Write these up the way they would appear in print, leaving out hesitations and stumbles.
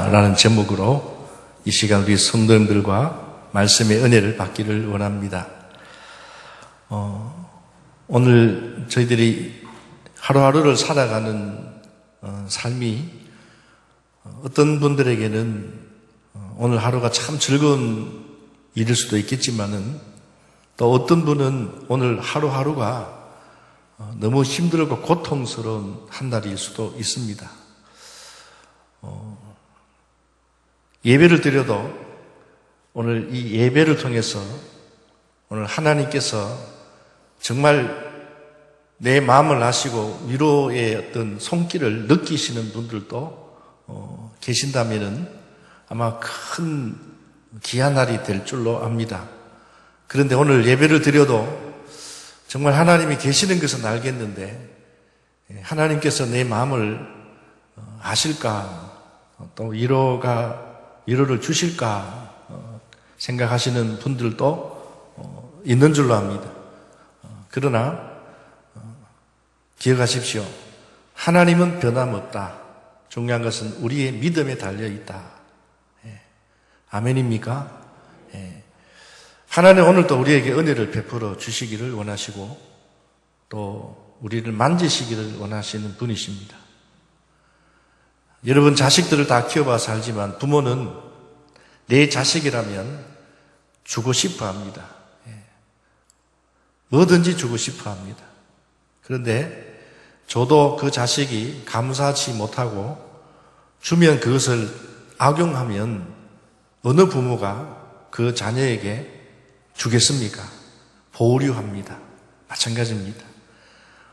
믿습니다라는 제목으로 이 시간 우리 성도님들과 말씀의 은혜를 받기를 원합니다. 오늘 저희들이 하루하루를 살아가는 삶이 어떤 분들에게는 오늘 하루가 참 즐거운 일일 수도 있겠지만은 또 어떤 분은 오늘 하루하루가 너무 힘들고 고통스러운 한 날일 수도 있습니다. 예배를 드려도 오늘 이 예배를 통해서 오늘 하나님께서 정말 내 마음을 아시고 위로의 어떤 손길을 느끼시는 분들도 계신다면은 아마 큰 귀한 날이 될 줄로 압니다. 그런데 오늘 예배를 드려도 정말 하나님이 계시는 것은 알겠는데 하나님께서 내 마음을 아실까, 또 위로를 주실까 생각하시는 분들도 있는 줄로 압니다. 그러나 기억하십시오. 하나님은 변함없다. 중요한 것은 우리의 믿음에 달려있다. 아멘입니까? 하나님 오늘도 우리에게 은혜를 베풀어 주시기를 원하시고 또 우리를 만지시기를 원하시는 분이십니다. 여러분 자식들을 다 키워봐서 알지만 부모는 내 자식이라면 주고 싶어 합니다. 뭐든지 주고 싶어 합니다. 그런데 저도 그 자식이 감사하지 못하고 주면 그것을 악용하면 어느 부모가 그 자녀에게 주겠습니까? 보류합니다. 마찬가지입니다.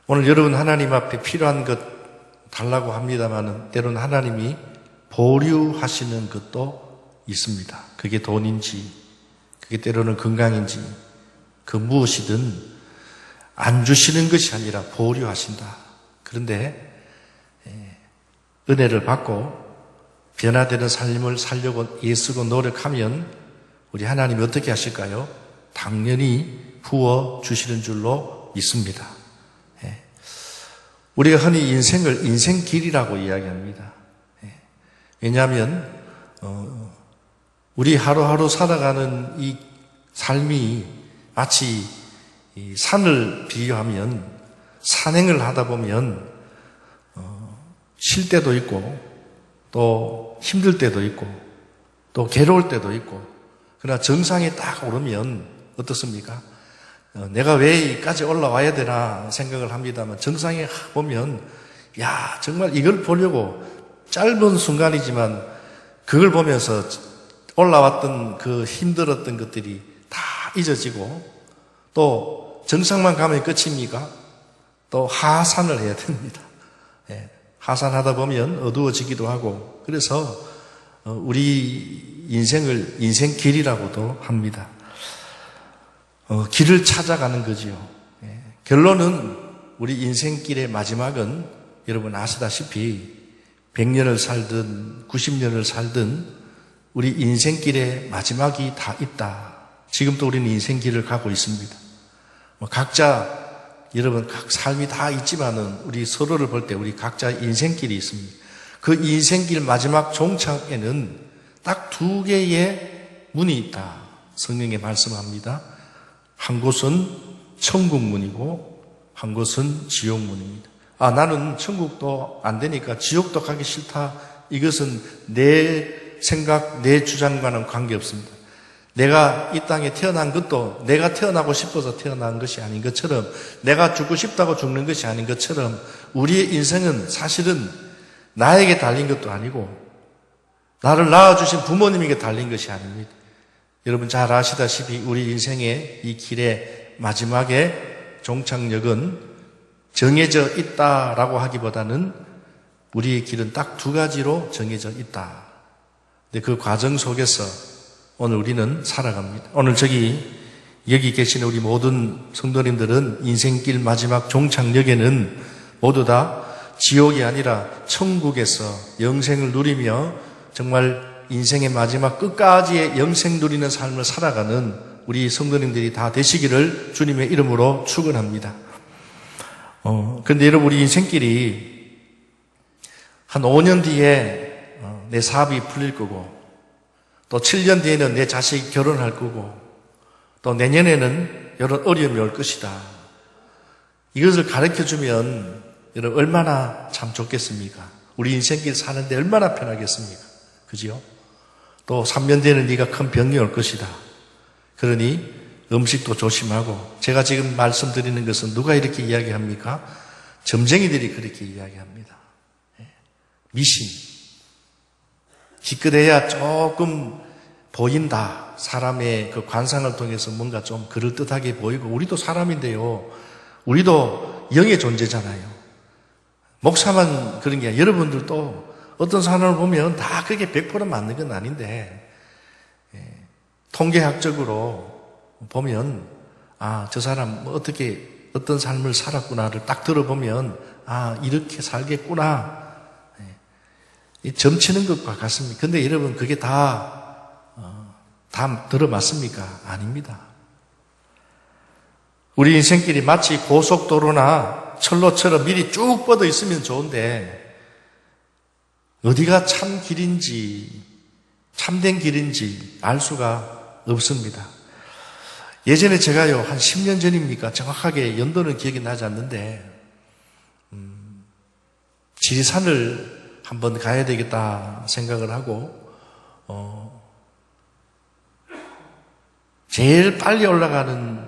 오늘 여러분 하나님 앞에 필요한 것 달라고 합니다만 때로는 하나님이 보류하시는 것도 있습니다. 그게 돈인지 그게 때로는 건강인지 그 무엇이든 안 주시는 것이 아니라 보류하신다. 그런데 은혜를 받고 변화되는 삶을 살려고 애쓰고 노력하면 우리 하나님이 어떻게 하실까요? 당연히 부어주시는 줄로 믿습니다. 우리가 흔히 인생을 인생길이라고 이야기합니다. 왜냐하면 우리 하루하루 살아가는 이 삶이 마치 산을 비유하면 산행을 하다 보면 쉴 때도 있고 또 힘들 때도 있고 또 괴로울 때도 있고 그러나 정상에 딱 오르면 어떻습니까? 내가 왜 여기까지 올라와야 되나 생각을 합니다만 정상에 보면 야 정말 이걸 보려고 짧은 순간이지만 그걸 보면서 올라왔던 그 힘들었던 것들이 다 잊어지고 또 정상만 가면 끝입니까? 또 하산을 해야 됩니다. 하산하다 보면 어두워지기도 하고 그래서 우리 인생을 인생길이라고도 합니다. 길을 찾아가는 거지요. 결론은 우리 인생길의 마지막은 여러분 아시다시피 100년을 살든 90년을 살든 우리 인생길의 마지막이 다 있다. 지금도 우리는 인생길을 가고 있습니다. 각자 여러분 각 삶이 다 있지만은 우리 서로를 볼 때 우리 각자 인생길이 있습니다. 그 인생길 마지막 종착에는 딱 두 개의 문이 있다. 성경에 말씀합니다. 한 곳은 천국문이고 한 곳은 지옥문입니다. 나는 천국도 안 되니까 지옥도 가기 싫다. 이것은 내 생각, 내 주장과는 관계없습니다. 내가 이 땅에 태어난 것도 내가 태어나고 싶어서 태어난 것이 아닌 것처럼 내가 죽고 싶다고 죽는 것이 아닌 것처럼 우리의 인생은 사실은 나에게 달린 것도 아니고 나를 낳아주신 부모님에게 달린 것이 아닙니다. 여러분 잘 아시다시피 우리 인생의 이 길의 마지막에 종착역은 정해져 있다라고 하기보다는 우리의 길은 딱 두 가지로 정해져 있다. 근데 그 과정 속에서 오늘 우리는 살아갑니다. 오늘 여기 계시는 우리 모든 성도님들은 인생길 마지막 종착역에는 모두 다 지옥이 아니라 천국에서 영생을 누리며 정말 인생의 마지막 끝까지의 영생 누리는 삶을 살아가는 우리 성도님들이 다 되시기를 주님의 이름으로 축원합니다. 그런데 여러분 우리 인생길이 한 5년 뒤에 내 사업이 풀릴 거고, 또 7년 뒤에는 내 자식이 결혼할 거고, 또 내년에는 이런 어려움이 올 것이다. 이것을 가르쳐주면 여러분 얼마나 참 좋겠습니까? 우리 인생길 사는데 얼마나 편하겠습니까? 그지요? 또 3년 뒤에는 네가 큰 병이 올 것이다. 그러니 음식도 조심하고, 제가 지금 말씀드리는 것은 누가 이렇게 이야기합니까? 점쟁이들이 그렇게 이야기합니다. 미신. 기껏해야 조금 보인다. 사람의 그 관상을 통해서 뭔가 좀 그럴듯하게 보이고, 우리도 사람인데요. 우리도 영의 존재잖아요. 목사만 그런 게 아니라 여러분들도 어떤 사람을 보면 다 그게 100% 맞는 건 아닌데, 통계학적으로 보면 저 사람 어떻게 어떤 삶을 살았구나를 딱 들어보면 이렇게 살겠구나. 점치는 것과 같습니다. 근데 여러분 그게 다 들어맞습니까? 아닙니다. 우리 인생길이 마치 고속도로나 철로처럼 미리 쭉 뻗어 있으면 좋은데 어디가 참 길인지 참된 길인지 알 수가 없습니다. 예전에 제가요 한 10년 전입니까? 정확하게 연도는 기억이 나지 않는데 지리산을 한번 가야 되겠다 생각을 하고 제일 빨리 올라가는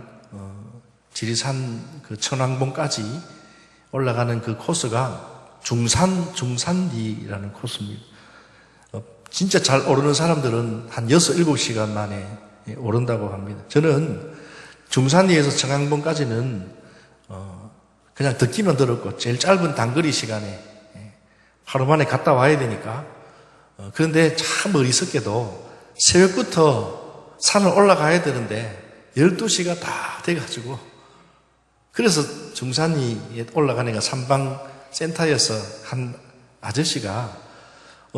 지리산 그 천왕봉까지 올라가는 그 코스가 중산리라는 코스입니다. 진짜 잘 오르는 사람들은 한 6, 7시간 만에 오른다고 합니다. 저는 중산리에서 청왕봉까지는 그냥 듣기만 들었고 제일 짧은 단거리 시간에 하루 만에 갔다 와야 되니까 그런데 참 어리석게도 새벽부터 산을 올라가야 되는데 12시가 다 돼가지고 그래서 중산리에 올라가니까 삼방센터에서 한 아저씨가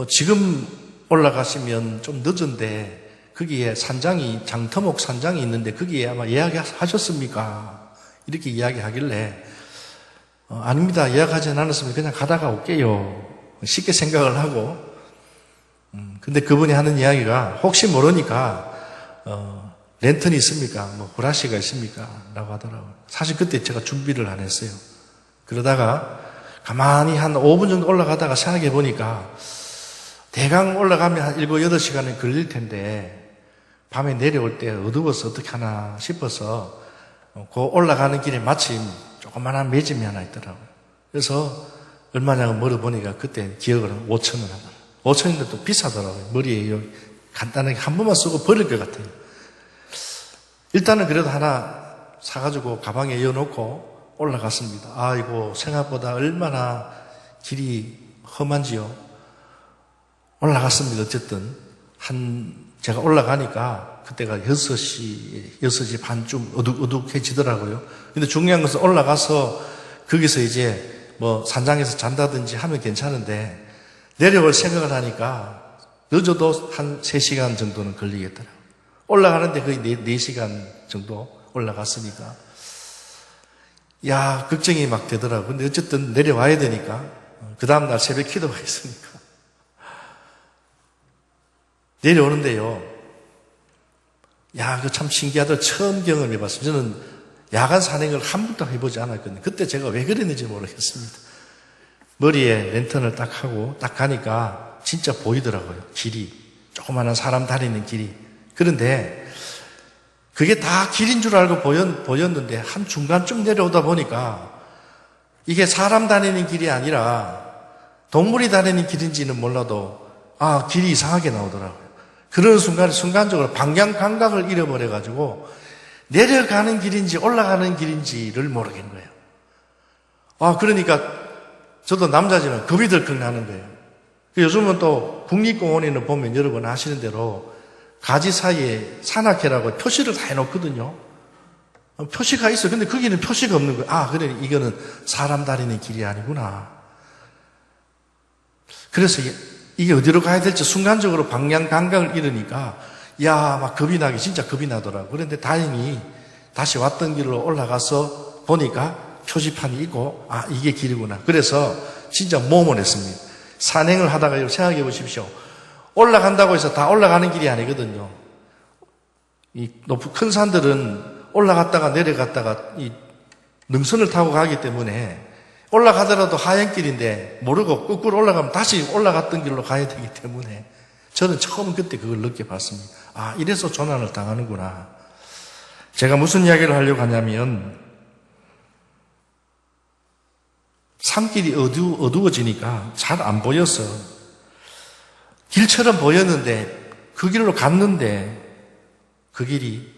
지금 올라가시면 좀 늦은데 거기에 산장이 장터목 산장이 있는데 거기에 아마 예약하셨습니까? 이렇게 이야기하길래 아닙니다. 예약하지 않았으면 그냥 가다가 올게요. 쉽게 생각을 하고 근데 그분이 하는 이야기가 혹시 모르니까 랜턴이 있습니까? 뭐 브라시가 있습니까? 라고 하더라고요. 사실 그때 제가 준비를 안 했어요. 그러다가 가만히 한 5분 정도 올라가다가 생각해 보니까 대강 올라가면 한 7, 8시간은 걸릴 텐데 밤에 내려올 때 어두워서 어떻게 하나 싶어서 그 올라가는 길에 마침 조그만한 매점이 하나 있더라고요. 그래서 얼마냐고 물어보니까 그때 기억을 하면 5,000원 하더라고요. 5,000원인데 또 비싸더라고요. 머리에 여기 간단하게 한 번만 쓰고 버릴 것 같아요. 일단은 그래도 하나 사가지고 가방에 이어놓고 올라갔습니다. 아이고 생각보다 얼마나 길이 험한지요. 올라갔습니다. 어쨌든 제가 올라가니까 그때가 6시 반쯤 어둑어둑해지더라고요. 근데 중요한 것은 올라가서 거기서 이제 뭐 산장에서 잔다든지 하면 괜찮은데 내려올 생각을 하니까 늦어도 한 3시간 정도는 걸리겠더라고요. 올라가는데 거의 4시간 정도 올라갔으니까 걱정이 막 되더라고요. 근데 어쨌든 내려와야 되니까 그 다음날 새벽 기도가 있으니까 내려오는데요. 그거 참 신기하다. 처음 경험해봤어요. 저는 야간 산행을 한 번도 해보지 않았거든요. 그때 제가 왜 그랬는지 모르겠습니다. 머리에 랜턴을 딱 하고 딱 가니까 진짜 보이더라고요. 길이. 조그마한 사람 다니는 길이. 그런데 그게 다 길인 줄 알고 보였는데 한 중간쯤 내려오다 보니까 이게 사람 다니는 길이 아니라 동물이 다니는 길인지는 몰라도 길이 이상하게 나오더라고요. 그런 순간적으로 방향 감각을 잃어버려가지고 내려가는 길인지 올라가는 길인지를 모르겠는 거예요. 그러니까 저도 남자지만 겁이 덜컥 나는 거예요. 요즘은 또 국립공원에는 보면 여러분 아시는 대로 가지 사이에 산악회라고 표시를 다 해놓거든요. 표시가 있어요. 근데 거기는 표시가 없는 거예요. 그래, 이거는 사람 다니는 길이 아니구나. 그래서 이게 어디로 가야 될지 순간적으로 방향 감각을 잃으니까 막 겁이 나기 진짜 겁이 나더라고요. 그런데 다행히 다시 왔던 길로 올라가서 보니까 표지판이 있고 이게 길이구나. 그래서 진짜 모험을 했습니다. 산행을 하다가 생각해 보십시오. 올라간다고 해서 다 올라가는 길이 아니거든요. 이 높은 큰 산들은 올라갔다가 내려갔다가 이 능선을 타고 가기 때문에 올라가더라도 하얀 길인데 모르고 거꾸로 올라가면 다시 올라갔던 길로 가야 되기 때문에 저는 처음 그때 그걸 느껴봤습니다. 아, 이래서 조난을 당하는구나. 제가 무슨 이야기를 하려고 하냐면 산길이 어두워지니까 잘 안 보였어. 길처럼 보였는데 그 길로 갔는데 그 길이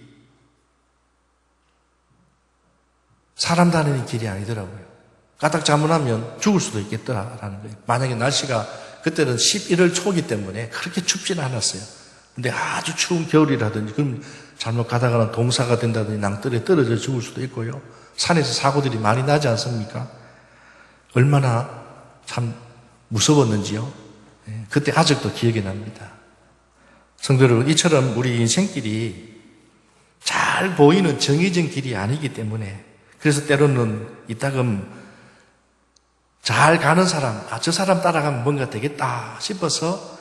사람 다니는 길이 아니더라고요. 까딱 잘못하면 죽을 수도 있겠더라라는 거예요. 만약에 날씨가 그때는 11월 초기 때문에 그렇게 춥지는 않았어요. 근데 아주 추운 겨울이라든지 그럼 잘못 가다가는 동사가 된다든지 낭떠러에 떨어져 죽을 수도 있고요. 산에서 사고들이 많이 나지 않습니까? 얼마나 참 무서웠는지요. 그때 아직도 기억이 납니다. 성도 여러분, 이처럼 우리 인생길이 잘 보이는 정해진 길이 아니기 때문에 그래서 때로는 이따금 잘 가는 사람, 저 사람 따라가면 뭔가 되겠다 싶어서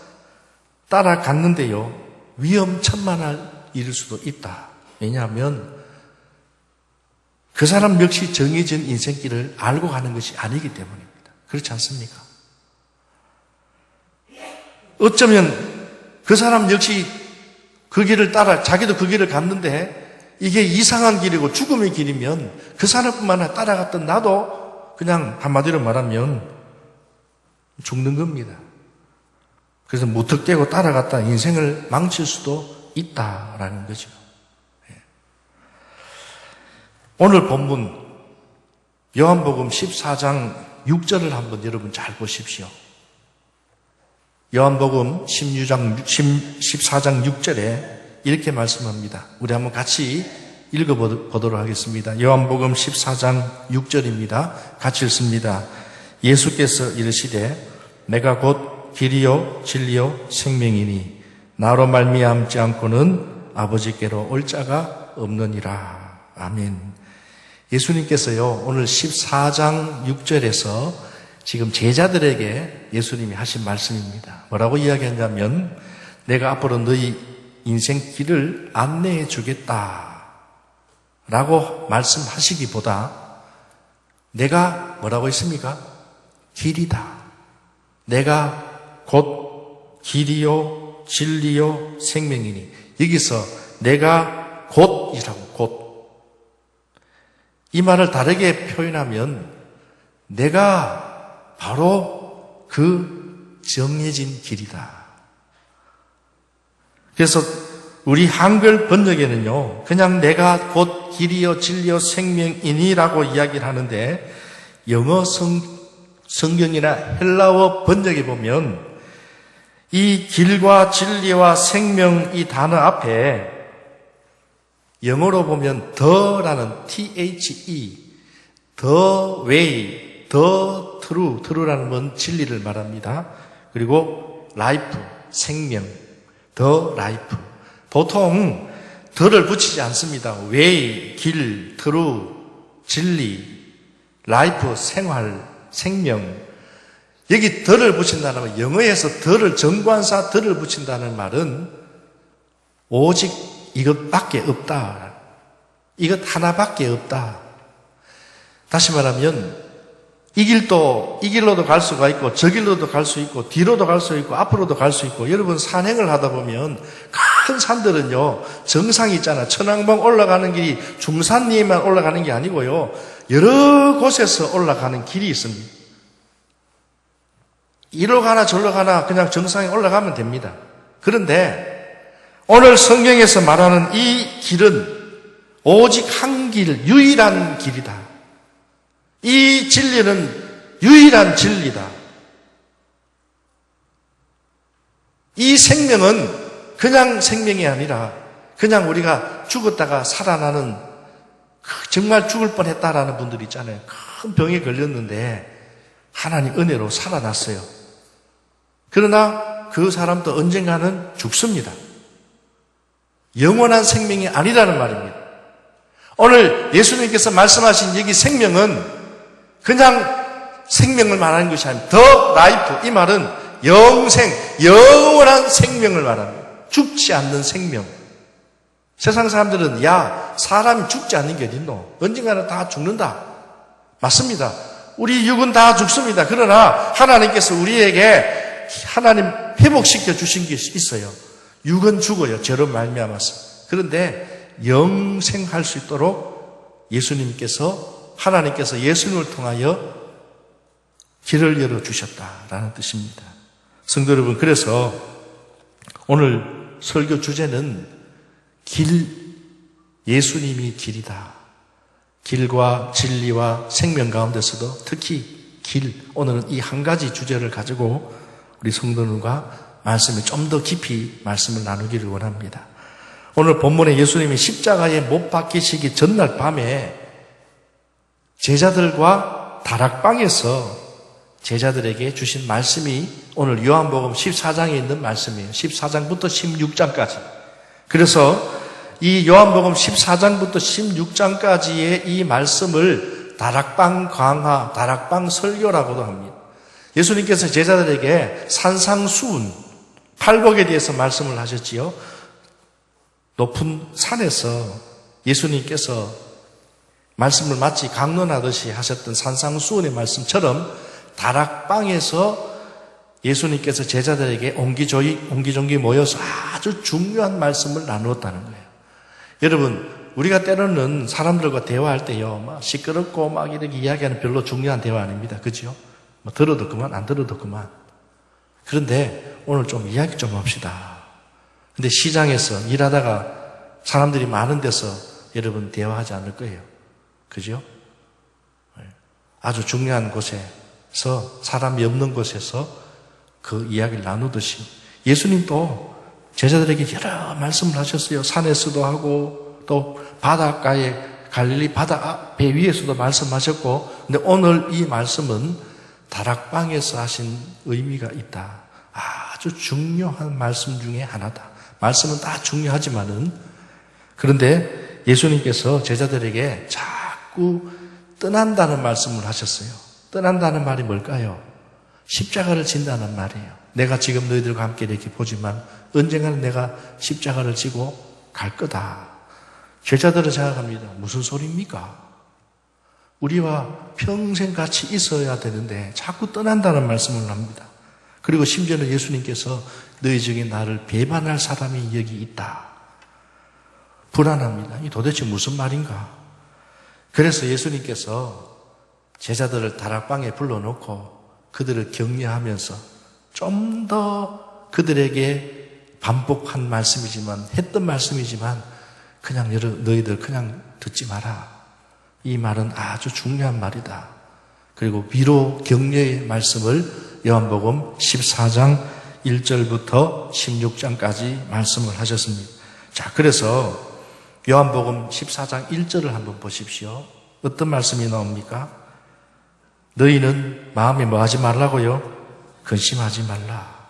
따라갔는데요. 위험천만할 일일 수도 있다. 왜냐하면 그 사람 역시 정해진 인생길을 알고 가는 것이 아니기 때문입니다. 그렇지 않습니까? 어쩌면 그 사람 역시 그 길을 따라 자기도 그 길을 갔는데 이게 이상한 길이고 죽음의 길이면 그 사람뿐만 아니라 따라갔던 나도 그냥 한마디로 말하면 죽는 겁니다. 그래서 무턱대고 따라갔다 인생을 망칠 수도 있다라는 거죠. 오늘 본문 요한복음 14장 6절을 한번 여러분 잘 보십시오. 요한복음 14장 6절에 이렇게 말씀합니다. 우리 한번 같이 읽어보도록 하겠습니다. 요한복음 14장 6절입니다. 같이 읽습니다. 예수께서 이르시되 내가 곧 길이요 진리요 생명이니 나로 말미암지 않고는 아버지께로 올 자가 없느니라. 아멘. 예수님께서요 오늘 14장 6절에서 지금 제자들에게 예수님이 하신 말씀입니다. 뭐라고 이야기하냐면 내가 앞으로 너희 인생 길을 안내해 주겠다 라고 말씀하시기보다 내가 뭐라고 했습니까? 길이다. 내가 곧 길이요 진리요 생명이니 여기서 내가 곧이라고 곧 이 말을 다르게 표현하면 내가 바로 그 정해진 길이다. 그래서 우리 한글 번역에는요, 그냥 내가 곧 길이요 진리요 생명이니라고 이야기를 하는데 영어 성경이나 헬라어 번역에 보면 이 길과 진리와 생명 이 단어 앞에 영어로 보면 the라는 THE, the way, the true, true라는 건 진리를 말합니다. 그리고 life, 생명, the life. 보통 the를 붙이지 않습니다. way, 길, true, 진리, life, 생활, 생명. 여기 the를 붙인다는 건 영어에서 the를 정관사 the를 붙인다는 말은 오직 이것밖에 없다. 이것 하나밖에 없다. 다시 말하면 이 길로도 갈 수가 있고 저 길로도 갈 수 있고 뒤로도 갈 수 있고 앞으로도 갈 수 있고 여러분 산행을 하다 보면 큰 산들은요 정상이 있잖아. 천왕봉 올라가는 길이 중산리에만 올라가는 게 아니고요 여러 곳에서 올라가는 길이 있습니다. 이리로 가나 저리로 가나 그냥 정상에 올라가면 됩니다. 그런데 오늘 성경에서 말하는 이 길은 오직 한 길, 유일한 길이다. 이 진리는 유일한 진리다. 이 생명은 그냥 생명이 아니라 그냥 우리가 죽었다가 살아나는 정말 죽을 뻔했다라는 분들 있잖아요. 큰 병에 걸렸는데 하나님 은혜로 살아났어요. 그러나 그 사람도 언젠가는 죽습니다. 영원한 생명이 아니라는 말입니다. 오늘 예수님께서 말씀하신 여기 생명은 그냥 생명을 말하는 것이 아니라 the life, 이 말은 영생, 영원한 생명을 말합니다. 죽지 않는 생명. 세상 사람들은 야, 사람이 죽지 않는 게 어딨노? 언젠가는 다 죽는다. 맞습니다. 우리 육은 다 죽습니다. 그러나 하나님께서 우리에게 하나님 회복시켜 주신 게 있어요. 육은 죽어요. 죄로 말미암아서. 그런데 영생할 수 있도록 하나님께서 예수님을 통하여 길을 열어주셨다라는 뜻입니다. 성도 여러분, 그래서 오늘 설교 주제는 예수님이 길이다. 길과 진리와 생명 가운데서도 특히 오늘은 이 한 가지 주제를 가지고 우리 성도들과 말씀을 좀 더 깊이 말씀을 나누기를 원합니다. 오늘 본문에 예수님이 십자가에 못 박히시기 전날 밤에 제자들과 다락방에서 제자들에게 주신 말씀이 오늘 요한복음 14장에 있는 말씀이에요. 14장부터 16장까지. 그래서 이 요한복음 14장부터 16장까지의 이 말씀을 다락방 강화, 다락방 설교라고도 합니다. 예수님께서 제자들에게 산상수훈, 팔복에 대해서 말씀을 하셨지요. 높은 산에서 예수님께서 말씀을 마치 강론하듯이 하셨던 산상수훈의 말씀처럼 다락방에서 예수님께서 제자들에게 옹기종기 모여서 아주 중요한 말씀을 나누었다는 거예요. 여러분, 우리가 때로는 사람들과 대화할 때요, 막 시끄럽고 막 이렇게 이야기하는 별로 중요한 대화 아닙니다. 그죠? 뭐 들어도 그만, 안 들어도 그만. 그런데 오늘 좀 이야기 좀 합시다. 근데 시장에서 일하다가 사람들이 많은 데서 여러분 대화하지 않을 거예요. 그죠? 아주 중요한 곳에서, 사람이 없는 곳에서 그 이야기를 나누듯이 예수님도 제자들에게 여러 말씀을 하셨어요. 산에서도 하고 또 바닷가에 갈릴리 바다 배 위에서도 말씀하셨고, 근데 오늘 이 말씀은 다락방에서 하신 의미가 있다. 아주 중요한 말씀 중에 하나다. 말씀은 다 중요하지만은, 그런데 예수님께서 제자들에게 자꾸 떠난다는 말씀을 하셨어요. 떠난다는 말이 뭘까요? 십자가를 진다는 말이에요. 내가 지금 너희들과 함께 이렇게 보지만 언젠가는 내가 십자가를 지고 갈 거다. 제자들은 생각합니다. 무슨 소리입니까? 우리와 평생 같이 있어야 되는데 자꾸 떠난다는 말씀을 합니다. 그리고 심지어는 예수님께서 너희 중에 나를 배반할 사람이 여기 있다. 불안합니다. 이 도대체 무슨 말인가? 그래서 예수님께서 제자들을 다락방에 불러놓고 그들을 격려하면서 좀 더 그들에게 반복한 말씀이지만, 했던 말씀이지만 그냥 너희들 그냥 듣지 마라. 이 말은 아주 중요한 말이다. 그리고 위로 격려의 말씀을 요한복음 14장 1절부터 16장까지 말씀을 하셨습니다. 자, 그래서 요한복음 14장 1절을 한번 보십시오. 어떤 말씀이 나옵니까? 너희는 마음에 뭐 하지 말라고요? 근심하지 말라.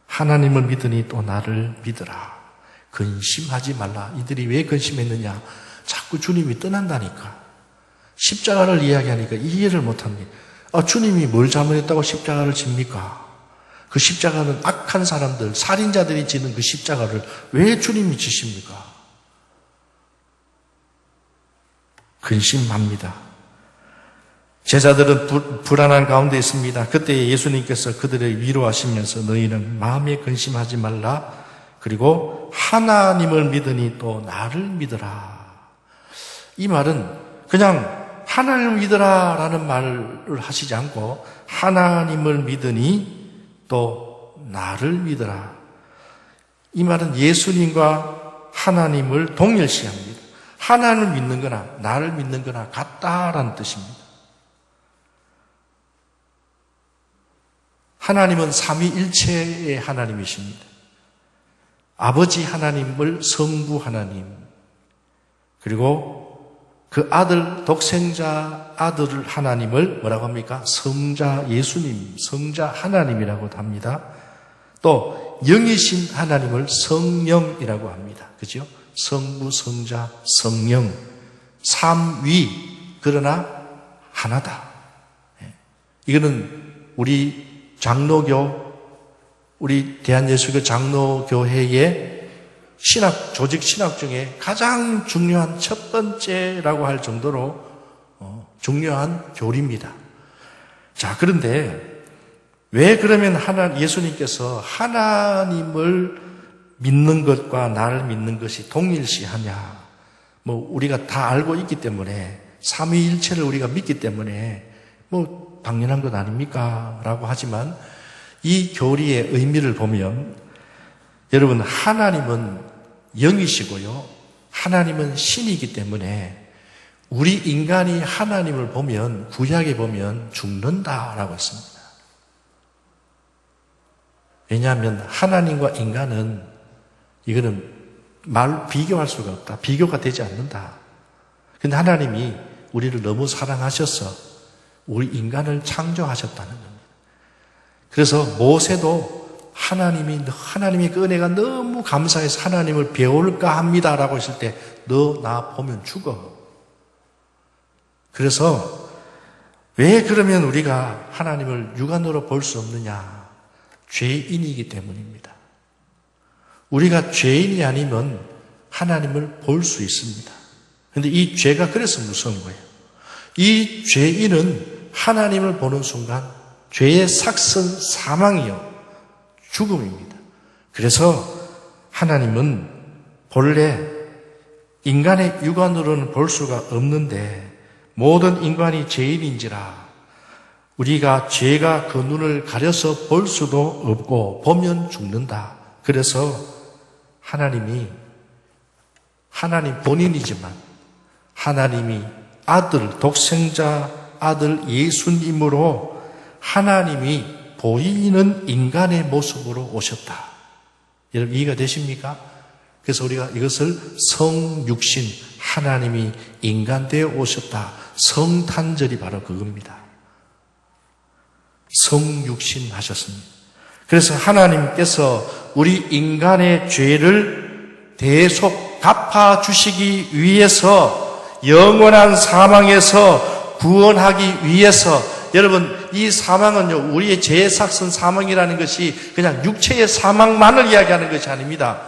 하나님을 믿으니 또 나를 믿으라. 근심하지 말라. 이들이 왜 근심했느냐? 자꾸 주님이 떠난다니까. 십자가를 이야기하니까 이해를 못합니다. 주님이 뭘 잘못했다고 십자가를 집니까? 그 십자가는 악한 사람들, 살인자들이 지는 그 십자가를 왜 주님이 지십니까? 근심합니다. 제자들은 불안한 가운데 있습니다. 그때 예수님께서 그들을 위로하시면서 너희는 마음에 근심하지 말라. 그리고 하나님을 믿으니 또 나를 믿으라. 이 말은 그냥 하나님을 믿으라 라는 말을 하시지 않고 하나님을 믿으니 또 나를 믿으라. 이 말은 예수님과 하나님을 동일시합니다. 하나님을 믿는 거나 나를 믿는 거나 같다라는 뜻입니다. 하나님은 삼위일체의 하나님이십니다. 아버지 하나님을 성부 하나님, 그리고 그 아들, 독생자 아들 하나님을 뭐라고 합니까? 성자 예수님, 성자 하나님이라고도 합니다. 또 영이신 하나님을 성령이라고 합니다. 그죠? 성부, 성자, 성령, 삼위, 그러나 하나다. 이거는 우리 장로교 우리 대한예수교 장로교회의 조직 신학 중에 가장 중요한 첫 번째라고 할 정도로 중요한 교리입니다. 자, 그런데 왜 그러면 예수님께서 하나님을 믿는 것과 나를 믿는 것이 동일시하냐? 우리가 다 알고 있기 때문에 삼위일체를 우리가 믿기 때문에 당연한 것 아닙니까? 라고 하지만 이 교리의 의미를 보면 여러분, 하나님은 영이시고요, 하나님은 신이기 때문에 우리 인간이 하나님을 보면, 구약에 보면 죽는다라고 했습니다. 왜냐하면 하나님과 인간은 이거는 비교할 수가 없다. 비교가 되지 않는다. 근데 하나님이 우리를 너무 사랑하셔서 우리 인간을 창조하셨다는 겁니다. 그래서 모세도 하나님의 그 은혜가 너무 감사해서 하나님을 배울까 합니다라고 했을 때 너 나 보면 죽어. 그래서 왜 그러면 우리가 하나님을 육안으로 볼 수 없느냐? 죄인이기 때문입니다. 우리가 죄인이 아니면 하나님을 볼 수 있습니다. 그런데 이 죄가 그래서 무서운 거예요. 이 죄인은 하나님을 보는 순간 죄의 삭선 사망이요, 죽음입니다. 그래서 하나님은 본래 인간의 육안으로는 볼 수가 없는데 모든 인간이 죄인인지라 우리가 죄가 그 눈을 가려서 볼 수도 없고 보면 죽는다. 그래서 하나님 본인이지만 하나님이 독생자 아들 예수님으로 하나님이 보이는 인간의 모습으로 오셨다. 여러분 이해가 되십니까? 그래서 우리가 이것을 성육신, 하나님이 인간 되어 오셨다. 성탄절이 바로 그겁니다. 성육신 하셨습니다. 그래서 하나님께서 우리 인간의 죄를 대속 갚아주시기 위해서 영원한 사망에서 구원하기 위해서, 여러분 이 사망은요, 우리의 죄의 삭선 사망이라는 것이 그냥 육체의 사망만을 이야기하는 것이 아닙니다.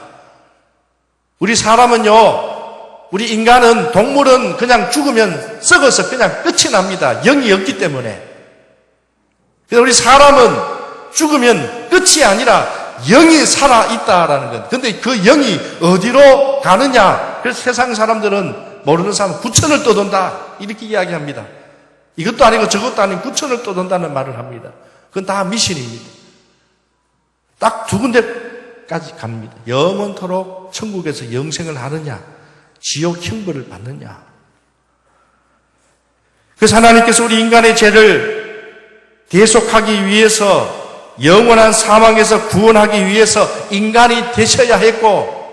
우리 사람은요, 우리 인간은, 동물은 그냥 죽으면 썩어서 그냥 끝이 납니다. 영이 없기 때문에. 그래서 우리 사람은 죽으면 끝이 아니라 영이 살아있다라는 것. 근데 그 영이 어디로 가느냐? 그래서 세상 사람들은, 모르는 사람은 구천을 떠돈다 이렇게 이야기합니다. 이것도 아니고 저것도 아니고 구천을 떠돈다는 말을 합니다. 그건 다 미신입니다. 딱 두 군데까지 갑니다. 영원토록 천국에서 영생을 하느냐, 지옥 형벌을 받느냐. 그래서 하나님께서 우리 인간의 죄를 대속하기 위해서, 영원한 사망에서 구원하기 위해서 인간이 되셔야 했고,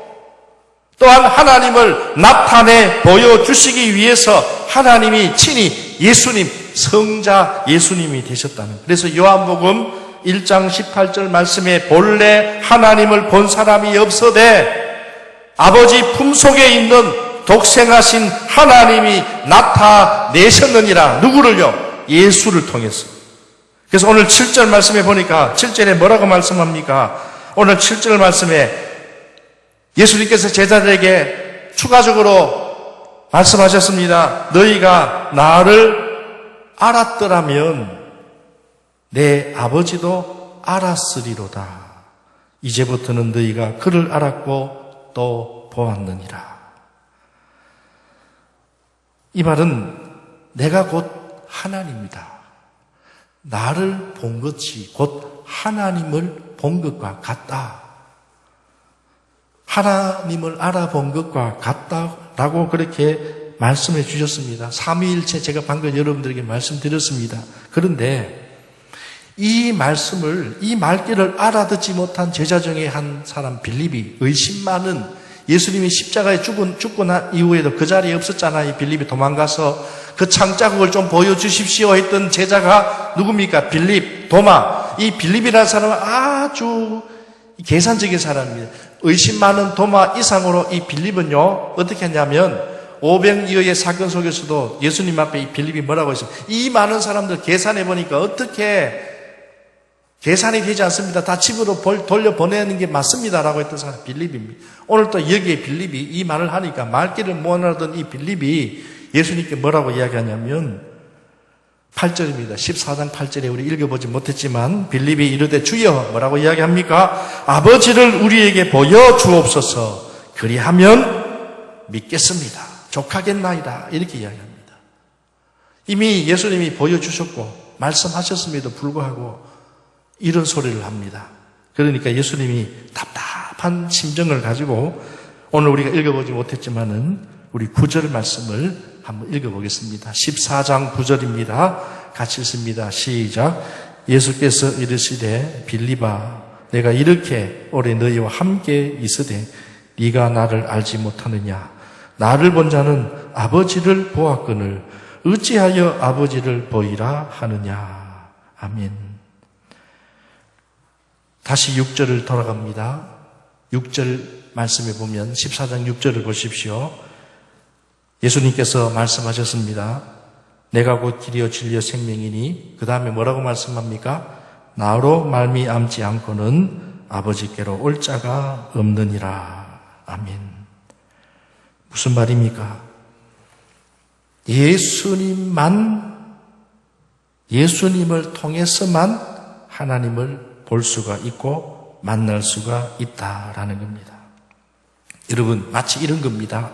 또한 하나님을 나타내 보여주시기 위해서 하나님이 친히 예수님, 성자 예수님이 되셨다는. 그래서 요한복음 1장 18절 말씀에 본래 하나님을 본 사람이 없어되 아버지 품속에 있는 독생하신 하나님이 나타내셨느니라. 누구를요? 예수를 통해서. 그래서 오늘 7절 말씀에 보니까 7절에 뭐라고 말씀합니까? 오늘 7절 말씀에 예수님께서 제자들에게 추가적으로 말씀하셨습니다. 너희가 나를 알았더라면 내 아버지도 알았으리로다. 이제부터는 너희가 그를 알았고 또 보았느니라. 이 말은 내가 곧 하나님이다. 나를 본 것이 곧 하나님을 본 것과 같다. 하나님을 알아본 것과 같다라고 그렇게 말씀해 주셨습니다. 삼위일체 제가 방금 여러분들에게 말씀드렸습니다. 그런데 이 말씀을, 이 말귀를 알아듣지 못한 제자 중에 한 사람 빌립이, 의심 많은, 예수님이 십자가에 죽고 난 이후에도 그 자리에 없었잖아요. 이 빌립이 도망가서 그 창자국을 좀 보여주십시오 했던 제자가 누굽니까? 빌립, 도마. 이 빌립이라는 사람은 아주 계산적인 사람입니다. 의심 많은 도마 이상으로 이 빌립은요, 어떻게 했냐면, 오병이어의 사건 속에서도 예수님 앞에 이 빌립이 뭐라고 했습니까? 이 많은 사람들 계산해 보니까 어떻게 계산이 되지 않습니다. 다 집으로 돌려보내는 게 맞습니다라고 했던 사람이 빌립입니다. 오늘 또 여기에 빌립이 이 말을 하니까 말귀를 모아나던 이 빌립이 예수님께 뭐라고 이야기하냐면 8절입니다. 14장 8절에 우리 읽어보지 못했지만 빌립이 이르되 주여 뭐라고 이야기합니까? 아버지를 우리에게 보여주옵소서. 그리하면 믿겠습니다. 족하겠나이다. 이렇게 이야기합니다. 이미 예수님이 보여주셨고 말씀하셨음에도 불구하고 이런 소리를 합니다. 그러니까 예수님이 답답한 심정을 가지고 오늘 우리가 읽어보지 못했지만은 우리 9절 말씀을 한번 읽어보겠습니다. 14장 9절입니다. 같이 읽습니다. 시작. 예수께서 이르시되 빌립아 내가 이렇게 오래 너희와 함께 있으되 네가 나를 알지 못하느냐. 나를 본 자는 아버지를 보았거늘 어찌하여 아버지를 보이라 하느냐. 아멘. 다시 6절을 돌아갑니다. 6절 말씀에 보면 14장 6절을 보십시오. 예수님께서 말씀하셨습니다. 내가 곧 길이요 진리요 생명이니 그 다음에 뭐라고 말씀합니까? 나로 말미암지 않고는 아버지께로 올 자가 없느니라. 아멘. 무슨 말입니까? 예수님을 통해서만 하나님을 볼 수가 있고 만날 수가 있다라는 겁니다. 여러분 마치 이런 겁니다.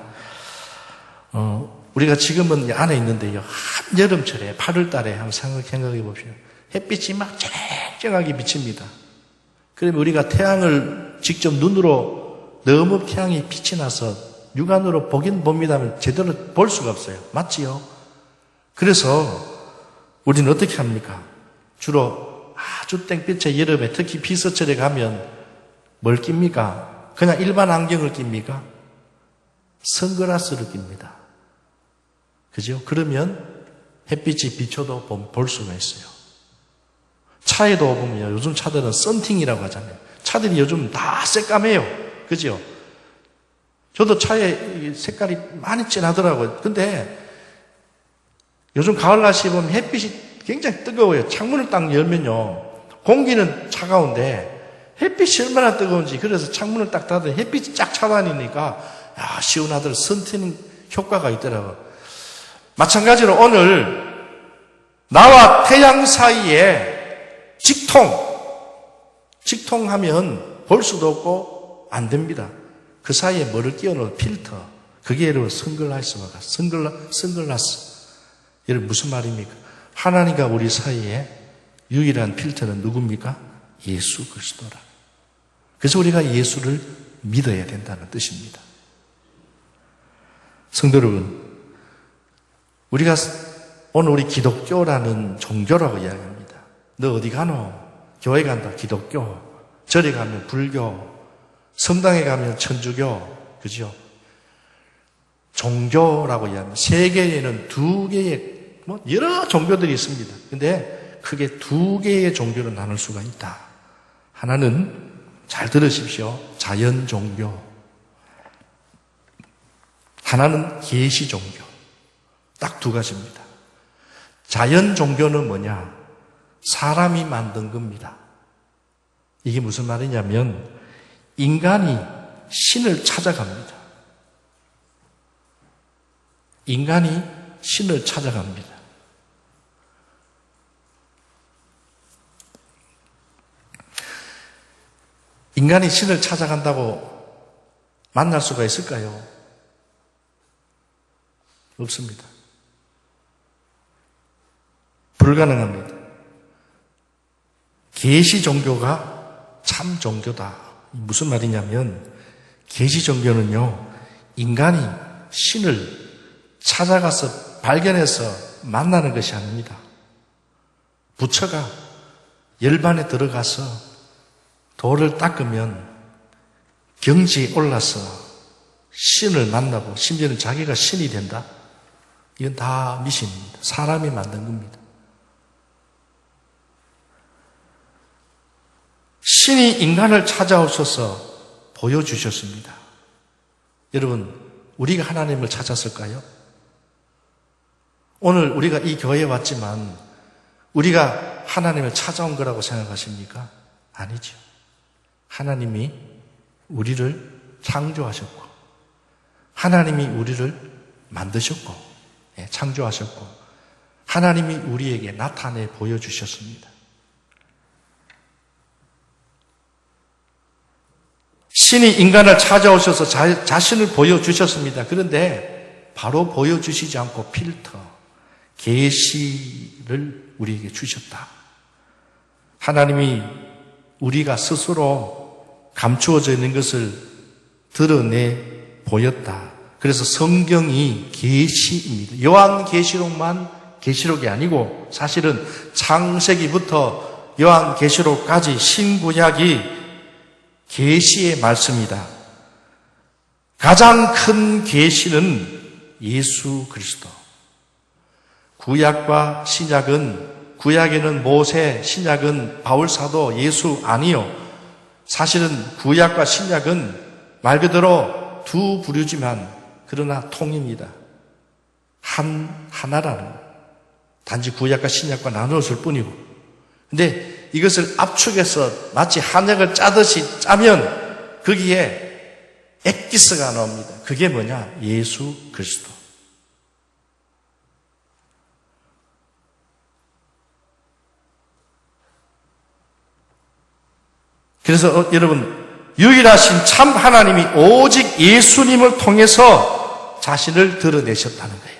우리가 지금은 안에 있는데요. 한여름철에 8월 달에 한번 생각해 봅시다. 햇빛이 막 쨍쨍하게 비칩니다. 그러면 우리가 태양을 직접 눈으로 너무 태양이 빛이 나서 육안으로 보긴 봅니다만 제대로 볼 수가 없어요. 맞지요? 그래서 우리는 어떻게 합니까? 주로 아주 땡볕의 여름에 특히 비서철에 가면 뭘 낍니까? 그냥 일반 안경을 낍니까? 선글라스를 낍니다. 그죠? 그러면 햇빛이 비춰도 볼 수가 있어요. 차에도 보면 요즘 차들은 썬팅이라고 하잖아요. 차들이 요즘 다 새까매요. 그죠? 저도 차에 색깔이 많이 진하더라고요. 근데 요즘 가을 날씨에 보면 햇빛이 굉장히 뜨거워요. 창문을 딱 열면요. 공기는 차가운데 햇빛이 얼마나 뜨거운지 그래서 창문을 딱 닫아도 햇빛이 쫙 차다니니까 시원하더라. 선팅 효과가 있더라고요. 마찬가지로 오늘 나와 태양 사이에 직통하면 볼 수도 없고 안 됩니다. 그 사이에 뭐를 끼워놓은 필터. 그게 여러분 선글라스가 선글라스. 여러분 무슨 말입니까? 하나님과 우리 사이에 유일한 필터는 누굽니까? 예수 그리스도라. 그래서 우리가 예수를 믿어야 된다는 뜻입니다. 성도 여러분, 우리가 오늘 우리 기독교라는 종교라고 이야기합니다. 너 어디 가노? 교회 간다. 기독교. 절에 가면 불교. 성당에 가면 천주교. 그죠? 종교라고 이야기합니다. 세계에는 2개의 여러 종교들이 있습니다. 근데 크게 2개의 종교로 나눌 수가 있다. 하나는 잘 들으십시오. 자연 종교. 하나는 계시 종교. 딱 2가지입니다. 자연 종교는 뭐냐? 사람이 만든 겁니다. 이게 무슨 말이냐면 인간이 신을 찾아갑니다. 인간이 신을 찾아갑니다. 인간이 신을 찾아간다고 만날 수가 있을까요? 없습니다. 불가능합니다. 계시 종교가 참 종교다. 무슨 말이냐면 계시 종교는요, 인간이 신을 찾아가서 발견해서 만나는 것이 아닙니다. 부처가 열반에 들어가서 돌을 닦으면 경지에 올라서 신을 만나고 심지어는 자기가 신이 된다. 이건 다 미신입니다. 사람이 만든 겁니다. 신이 인간을 찾아오셔서 보여주셨습니다. 여러분, 우리가 하나님을 찾았을까요? 오늘 우리가 이 교회에 왔지만 우리가 하나님을 찾아온 거라고 생각하십니까? 아니죠. 하나님이 우리를 창조하셨고, 하나님이 우리를 만드셨고, 창조하셨고, 하나님이 우리에게 나타내 보여주셨습니다. 신이 인간을 찾아오셔서 자신을 보여주셨습니다. 그런데 바로 보여주시지 않고 필터, 계시를 우리에게 주셨다. 하나님이 우리가 스스로 감추어져 있는 것을 드러내 보였다. 그래서 성경이 계시입니다. 요한계시록만 계시록이 아니고 사실은 창세기부터 요한계시록까지 신구약이 계시의 말씀이다. 가장 큰 계시는 예수 그리스도. 구약과 신약은, 구약에는 모세, 신약은 바울사도, 예수 아니요. 사실은 구약과 신약은 말 그대로 두 부류지만 그러나 통입니다. 하나라는, 단지 구약과 신약과 나누었을 뿐이고. 근데 이것을 압축해서 마치 한약을 짜듯이 짜면 거기에 엑기스가 나옵니다. 그게 뭐냐? 예수 그리스도. 그래서 여러분, 유일하신 참 하나님이 오직 예수님을 통해서 자신을 드러내셨다는 거예요.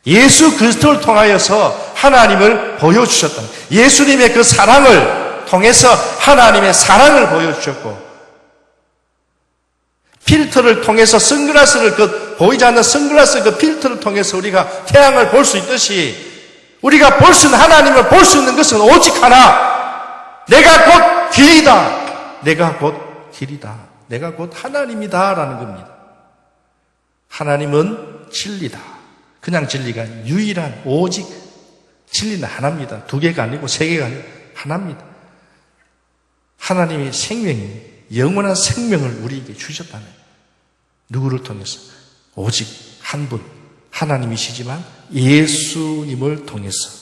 예수 그리스도를 통하여서 하나님을 보여주셨다는 거예요. 예수님의 그 사랑을 통해서 하나님의 사랑을 보여주셨고, 필터를 통해서 선글라스를, 보이지 않는 선글라스 그 필터를 통해서 우리가 태양을 볼 수 있듯이 우리가 볼 수 있는 하나님을 볼 수 있는 것은 오직 하나. 내가 곧 길이다. 내가 곧 길이다. 내가 곧 하나님이다. 라는 겁니다. 하나님은 진리다. 그냥 진리가 아니고 유일한 오직 진리는 하나입니다. 두 개가 아니고 세 개가 아니고 하나입니다. 하나님이 생명이 영원한 생명을 우리에게 주셨다는 거예요. 누구를 통해서? 오직 한 분, 하나님이시지만 예수님을 통해서.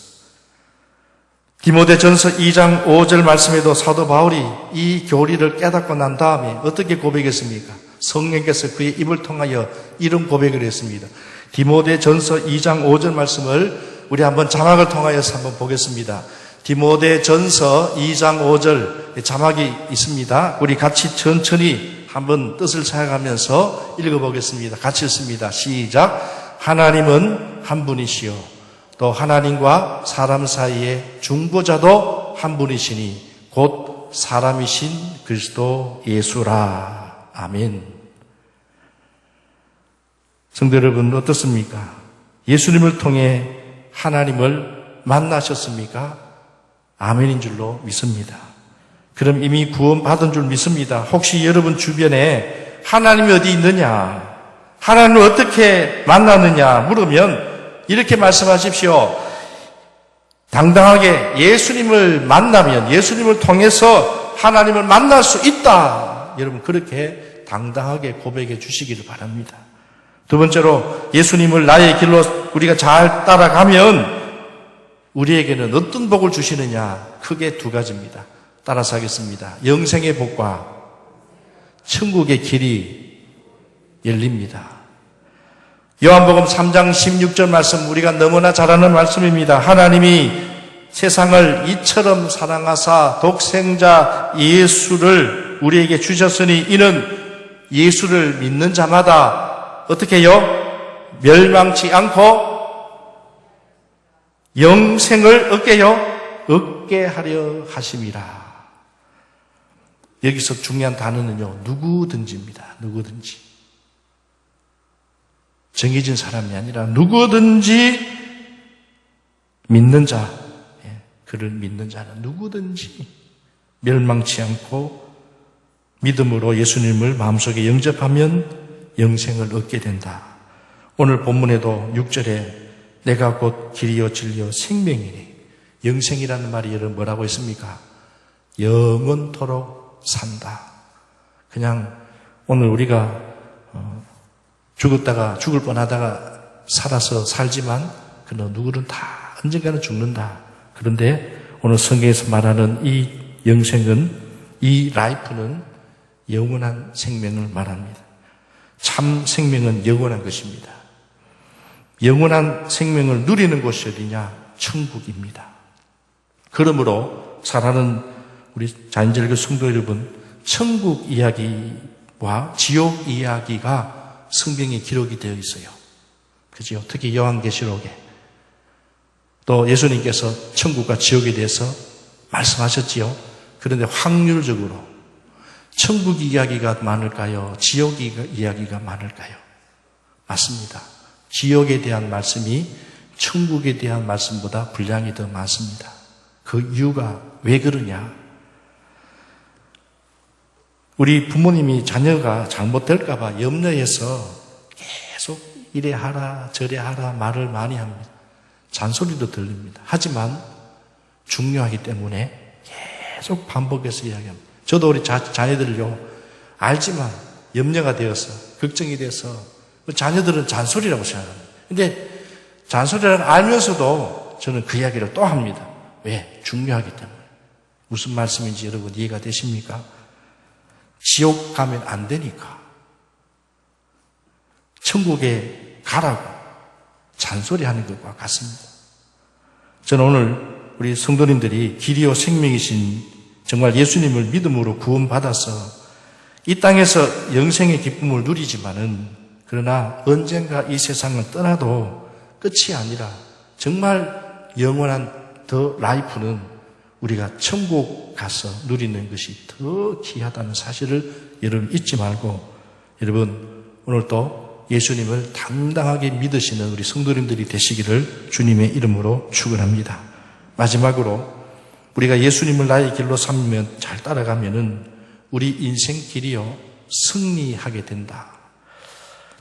디모데전서 2장 5절 말씀에도 사도 바울이 이 교리를 깨닫고 난 다음에 어떻게 고백했습니까? 성령께서 그의 입을 통하여 이런 고백을 했습니다. 디모데전서 2장 5절 말씀을 우리 한번 자막을 통하여서 한번 보겠습니다. 디모데전서 2장 5절 자막이 있습니다. 우리 같이 천천히 한번 뜻을 생각하면서 읽어보겠습니다. 같이 읽습니다. 시작. 하나님은 한 분이시요 또 하나님과 사람 사이의 중보자도 한 분이시니 곧 사람이신 그리스도 예수라. 아멘. 성도 여러분 어떻습니까? 예수님을 통해 하나님을 만나셨습니까? 아멘인 줄로 믿습니다. 그럼 이미 구원받은 줄 믿습니다. 혹시 여러분 주변에 하나님이 어디 있느냐? 하나님을 어떻게 만나느냐 물으면 이렇게 말씀하십시오. 당당하게 예수님을 만나면 예수님을 통해서 하나님을 만날 수 있다. 여러분 그렇게 당당하게 고백해 주시기를 바랍니다. 두 번째로 예수님을 나의 길로 우리가 잘 따라가면 우리에게는 어떤 복을 주시느냐? 크게 두 가지입니다. 따라서 하겠습니다. 영생의 복과 천국의 길이 열립니다. 요한복음 3장 16절 말씀 우리가 너무나 잘 아는 말씀입니다. 하나님이 세상을 이처럼 사랑하사 독생자 예수를 우리에게 주셨으니 이는 예수를 믿는 자마다 어떻게 해요? 멸망치 않고 영생을 얻게 하려 하심이라. 여기서 중요한 단어는요, 누구든지입니다. 누구든지. 정해진 사람이 아니라 누구든지 믿는 자, 그를 믿는 자는 누구든지 멸망치 않고 믿음으로 예수님을 마음속에 영접하면 영생을 얻게 된다. 오늘 본문에도 6절에 내가 곧 길이요 진리요 생명이니 영생이라는 말이 여러분 뭐라고 했습니까? 영원토록 산다. 그냥 오늘 우리가 죽었다가 죽을 뻔하다가 살아서 살지만 그는 누구는 다 언젠가는 죽는다. 그런데 오늘 성경에서 말하는 이 영생은, 이 라이프는 영원한 생명을 말합니다. 참 생명은 영원한 것입니다. 영원한 생명을 누리는 곳이 어디냐? 천국입니다. 그러므로 사랑하는 우리 자연절교 성도 여러분, 천국 이야기와 지옥 이야기가 성경에 기록이 되어 있어요. 그죠? 특히 요한계시록에. 또 예수님께서 천국과 지옥에 대해서 말씀하셨지요. 그런데 확률적으로 천국 이야기가 많을까요? 지옥 이야기가 많을까요? 맞습니다. 지옥에 대한 말씀이 천국에 대한 말씀보다 분량이 더 많습니다. 그 이유가 왜 그러냐? 우리 부모님이 자녀가 잘못될까봐 염려해서 계속 이래 하라 저래 하라 말을 많이 합니다. 잔소리도 들립니다. 하지만 중요하기 때문에 계속 반복해서 이야기합니다. 저도 우리 자녀들요, 알지만 염려가 되어서 걱정이 돼서 자녀들은 잔소리라고 생각합니다. 근데 잔소리라고 알면서도 저는 그 이야기를 또 합니다. 왜? 중요하기 때문에. 무슨 말씀인지 여러분 이해가 되십니까? 지옥 가면 안 되니까. 천국에 가라고 잔소리하는 것과 같습니다. 저는 오늘 우리 성도님들이 길이요 생명이신 정말 예수님을 믿음으로 구원받아서 이 땅에서 영생의 기쁨을 누리지만은 그러나 언젠가 이 세상을 떠나도 끝이 아니라 정말 영원한 더 라이프는 우리가 천국 가서 누리는 것이 더 귀하다는 사실을 여러분 잊지 말고, 여러분 오늘 또 예수님을 당당하게 믿으시는 우리 성도님들이 되시기를 주님의 이름으로 축원합니다. 마지막으로 우리가 예수님을 나의 길로 삼으면, 잘 따라가면은 우리 인생 길이요 승리하게 된다.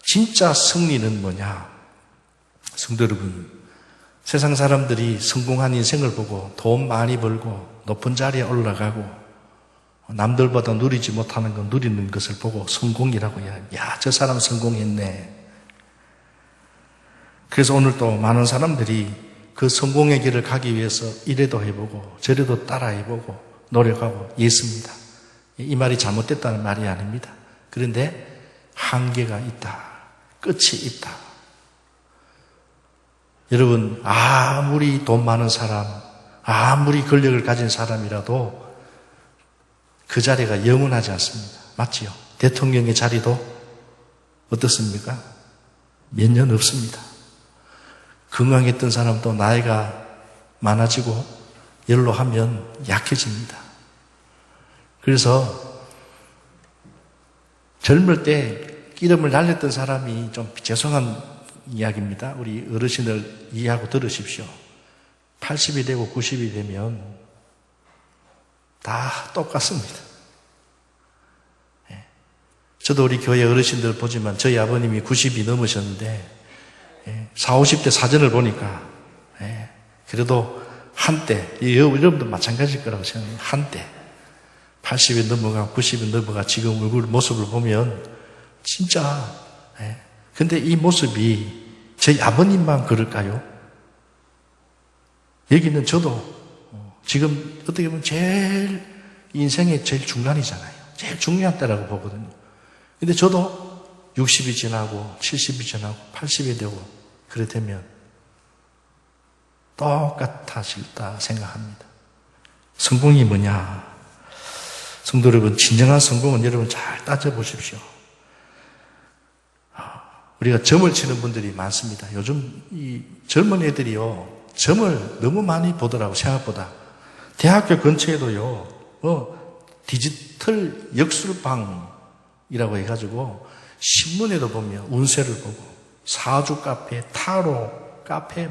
진짜 승리는 뭐냐? 성도 여러분, 세상 사람들이 성공한 인생을 보고 돈 많이 벌고 높은 자리에 올라가고 남들보다 누리지 못하는 건 누리는 것을 보고 성공이라고 이야기해요. 야, 저 사람 성공했네. 그래서 오늘 또 많은 사람들이 그 성공의 길을 가기 위해서 이래도 해보고 저래도 따라해보고 노력하고 있습니다. 이 말이 잘못됐다는 말이 아닙니다. 그런데 한계가 있다. 끝이 있다. 여러분, 아무리 돈 많은 사람, 아무리 권력을 가진 사람이라도 그 자리가 영원하지 않습니다. 맞지요? 대통령의 자리도 어떻습니까? 몇 년 없습니다. 건강했던 사람도 나이가 많아지고 연로하면 약해집니다. 그래서 젊을 때 기름을 날렸던 사람이, 좀 죄송한 이야기입니다. 우리 어르신들 이해하고 들으십시오. 80이 되고 90이 되면 다 똑같습니다. 저도 우리 교회 어르신들 보지만 저희 아버님이 90이 넘으셨는데 40, 50대 사진을 보니까 그래도 한때, 여러분도 마찬가지일 거라고 생각해요. 한때 80이 넘어가 90이 넘어가 지금 얼굴 모습을 보면 진짜, 근데 이 모습이 저희 아버님만 그럴까요? 여기는 저도 지금 어떻게 보면 제일 인생의 제일 중간이잖아요. 제일 중요한 때라고 보거든요. 근데 저도 60이 지나고 70이 지나고 80이 되고 그래 되면 똑같아질다 생각합니다. 성공이 뭐냐? 성도 여러분, 진정한 성공은 여러분 잘 따져보십시오. 우리가 점을 치는 분들이 많습니다. 요즘 이 젊은 애들이요, 점을 너무 많이 보더라고, 생각보다. 대학교 근처에도요, 디지털 역술방이라고 해가지고, 신문에도 보면 운세를 보고, 사주 카페, 타로 카페,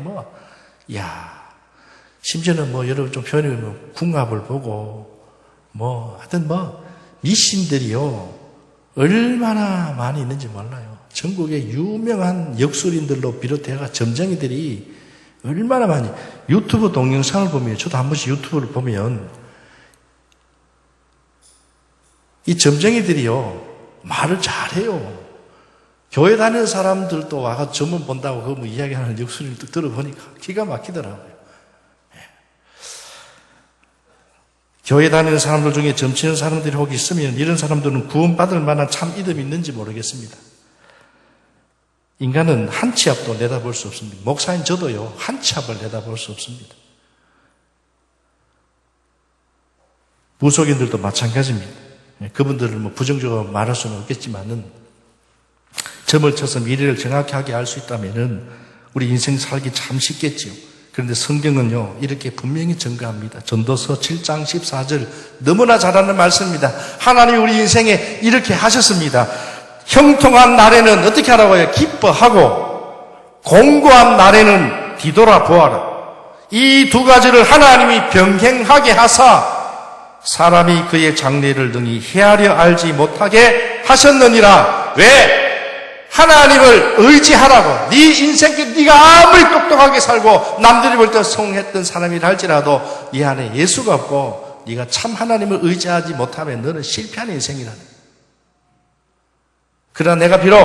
심지어는 여러분 좀 표현하면 궁합을 보고, 하여튼 미신들이요, 얼마나 많이 있는지 몰라요. 전국의 유명한 역술인들로 비롯해가 점쟁이들이 얼마나 많이, 유튜브 동영상을 보면, 저도 한 번씩 유튜브를 보면 이 점쟁이들이요 말을 잘해요. 교회 다니는 사람들도 와서 점을 본다고 그거 이야기하는 역술인들 들어보니까 기가 막히더라고요. 교회 다니는 사람들 중에 점치는 사람들이 혹 있으면 이런 사람들은 구원받을 만한 참 믿음이 있는지 모르겠습니다. 인간은 한 치 앞도 내다볼 수 없습니다. 목사인 저도요, 한 치 앞을 내다볼 수 없습니다. 무속인들도 마찬가지입니다. 그분들을 부정적으로 말할 수는 없겠지만은 점을 쳐서 미래를 정확하게 알 수 있다면은 우리 인생 살기 참 쉽겠지요. 그런데 성경은요, 이렇게 분명히 증거합니다. 전도서 7장 14절 너무나 잘 아는 말씀입니다. 하나님 우리 인생에 이렇게 하셨습니다. 형통한 날에는 어떻게 하라고요? 기뻐하고 공고한 날에는 뒤돌아보아라. 이 두 가지를 하나님이 병행하게 하사 사람이 그의 장래를 능히 헤아려 알지 못하게 하셨느니라. 왜? 하나님을 의지하라고. 네 인생길 네가 아무리 똑똑하게 살고 남들이 볼 때 성공했던 사람이라 할지라도 네 안에 예수가 없고 네가 참 하나님을 의지하지 못하면 너는 실패한 인생이라는 거야. 그러나 내가 비록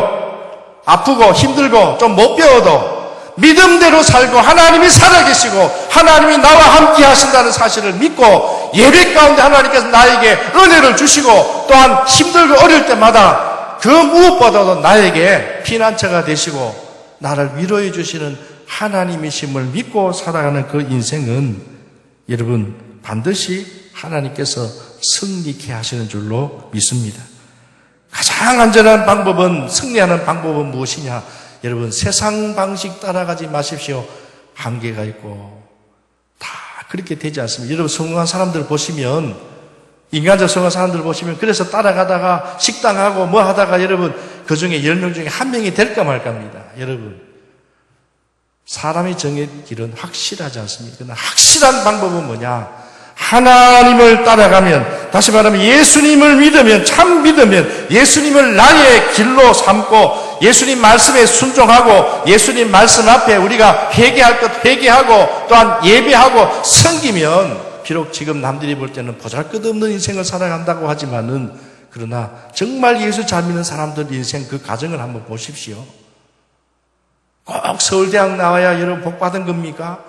아프고 힘들고 좀 못 배워도 믿음대로 살고 하나님이 살아계시고 하나님이 나와 함께 하신다는 사실을 믿고 예배 가운데 하나님께서 나에게 은혜를 주시고 또한 힘들고 어려울 때마다 그 무엇보다도 나에게 피난처가 되시고 나를 위로해 주시는 하나님이심을 믿고 살아가는 그 인생은 여러분 반드시 하나님께서 승리케 하시는 줄로 믿습니다. 가장 안전한 방법은, 승리하는 방법은 무엇이냐? 여러분, 세상 방식 따라가지 마십시오. 한계가 있고 다 그렇게 되지 않습니다. 여러분, 성공한 사람들 보시면, 인간적 성공한 사람들 보시면 그래서 따라가다가 식당하고 뭐 하다가 여러분 그 중에 10명 중에 한 명이 될까 말까입니다. 여러분, 사람이 정해진 길은 확실하지 않습니다. 그러나 확실한 방법은 뭐냐? 하나님을 따라가면, 다시 말하면 예수님을 믿으면, 참 믿으면 예수님을 나의 길로 삼고 예수님 말씀에 순종하고 예수님 말씀 앞에 우리가 회개할 것 회개하고 또한 예배하고 섬기면 비록 지금 남들이 볼 때는 보잘것없는 인생을 살아간다고 하지만은 그러나 정말 예수 잘 믿는 사람들 인생 그 가정을 한번 보십시오. 꼭 서울대학 나와야 여러분 복 받은 겁니까?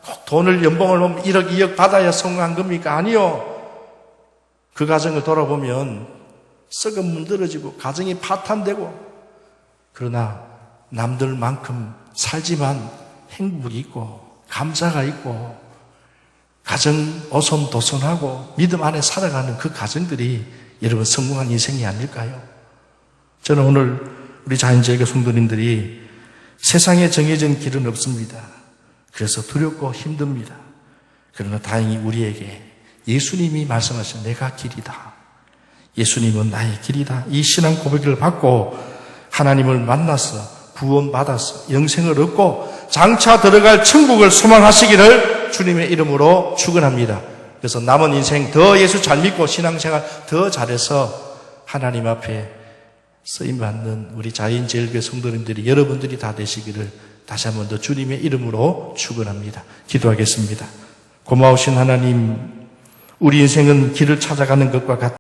꼭 돈을 연봉을 1억 2억 받아야 성공한 겁니까? 아니요. 그 가정을 돌아보면 썩은 문드러지고 가정이 파탄되고 그러나 남들만큼 살지만 행복이 있고 감사가 있고 가정 오손도손하고 믿음 안에 살아가는 그 가정들이 여러분 성공한 인생이 아닐까요? 저는 오늘 우리 자연제일교 성도님들이 세상에 정해진 길은 없습니다. 그래서 두렵고 힘듭니다. 그러나 다행히 우리에게 예수님이 말씀하신 내가 길이다. 예수님은 나의 길이다. 이 신앙 고백을 받고 하나님을 만나서 구원받아서 영생을 얻고 장차 들어갈 천국을 소망하시기를 주님의 이름으로 축원합니다. 그래서 남은 인생 더 예수 잘 믿고 신앙생활 더 잘해서 하나님 앞에 쓰임받는 우리 자연제일교회 성도님들이 여러분들이 다 되시기를 다시 한 번 더 주님의 이름으로 축원합니다. 기도하겠습니다. 고마우신 하나님, 우리 인생은 길을 찾아가는 것과 같습니다.